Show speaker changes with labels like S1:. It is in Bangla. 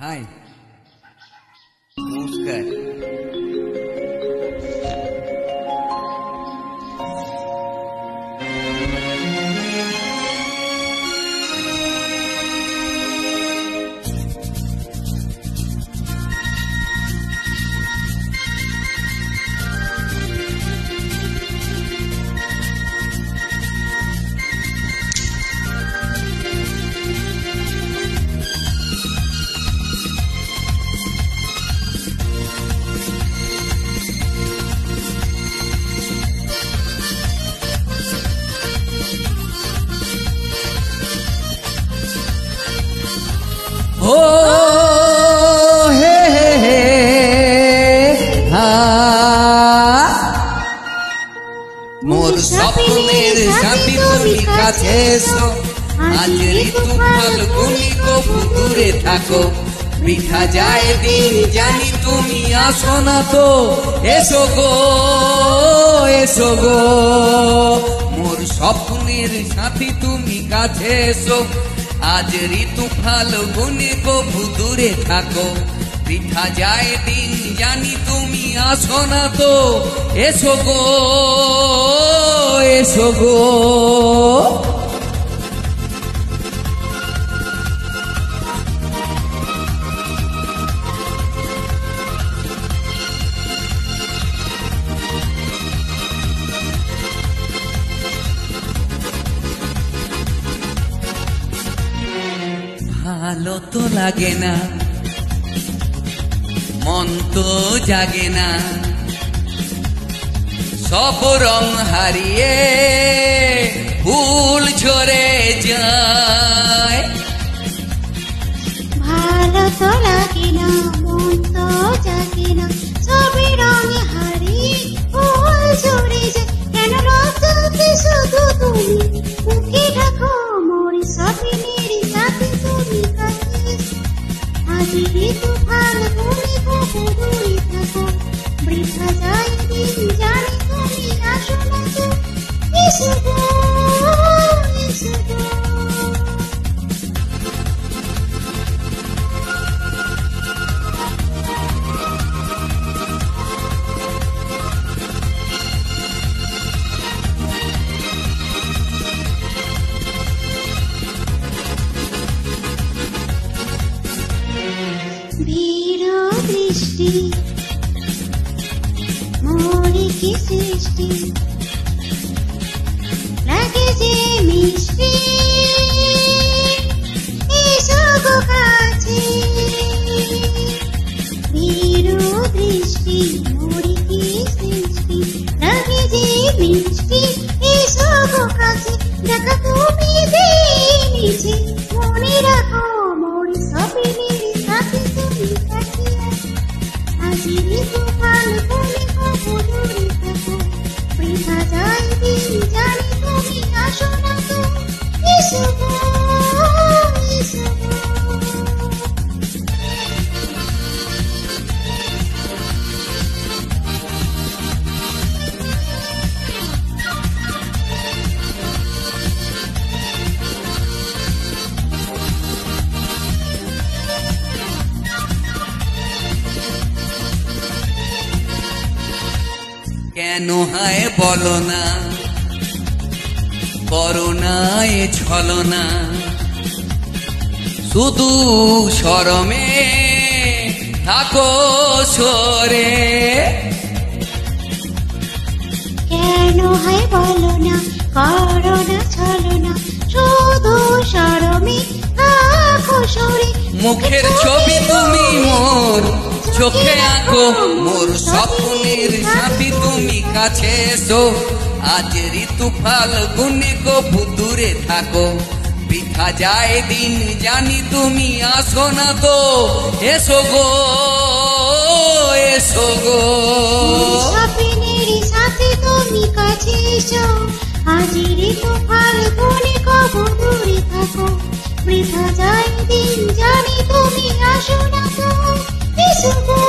S1: হাই, নমস্কার। ও হে হে হে মোর স্বপ্নের সাথী তুমি কাছে এসো, আজ ঋতু ফাল্গুনি কবু দূরে থাকো, বৃথা যায় দিন জানি তুমি আসো না তো, এসো গো এসো গো। মোর স্বপ্নের সাথী তুমি কাছে এসো, আজ ঋতু ফাল্গুনি কবু দূরে থাকো, বৃথা যায় দিন জানি তুমি আসো না তো, এসো গো এসো গো। ভালো তো লাগে না, মন তো জাগে না, সব রং হারিয়ে ফুল ঝরে যায়।
S2: ভালো তো লাগে না, মন তো জাগে না, সবই রং হারিয়ে ফুল ঝরে যায়। কেন রাতে শুধু তুমি মুখে ঢাকো, মোর স্বপ্নের সাথে তুমি কাছে এসো, আজ ঋতু ফাল্গুনি কবু দূরে থাকো, বৃথা যায় দিন জানি তুমি আসো না তো, এসো গো এসো গো। বীর দৃষ্টি মোরে কি সৃষ্টি, লাগে যে মিষ্টি, এসো গো কাছে। বীর দৃষ্টি মোরে কি সৃষ্টি, লাগে যে মিষ্টি, এসো গো কাছে। দেখা তুমি দিয়েছে মনে রাখো, মোর স্বপ্নের সাথে তুমি কাছে আসো, আজ ঋতু ফাল্গুনি কবু দূরে থাকো, বৃথা যায় দিন জানি তুমি আসো না তো, এসো গো এসো গো।
S1: কেন হায় বলো না, করো না এ ছলনা, শুধু শরমে থাকো সরে।
S2: কেন হয় বলো না, করো না ছলনা, শুধু শরমে থাকো সরে।
S1: মুখের ছবি তুমি মোর চোখে আঁকো, মোর স্বপ্নের সাথী তুমি কাছে এসো, আজ ঋতু ফাল্গুনি কবু দূরে থাকো, বৃথা যায় দিন জানি তুমি আসো না তো, এসো গো এসো গো।
S2: স্বপ্নের সাথে তুমি কাছে এসো, আজ ঋতু ফাল্গুনি কবু দূরে থাকো, বৃথা যায় দিন জানি তুমি আসো না তো, এসো গো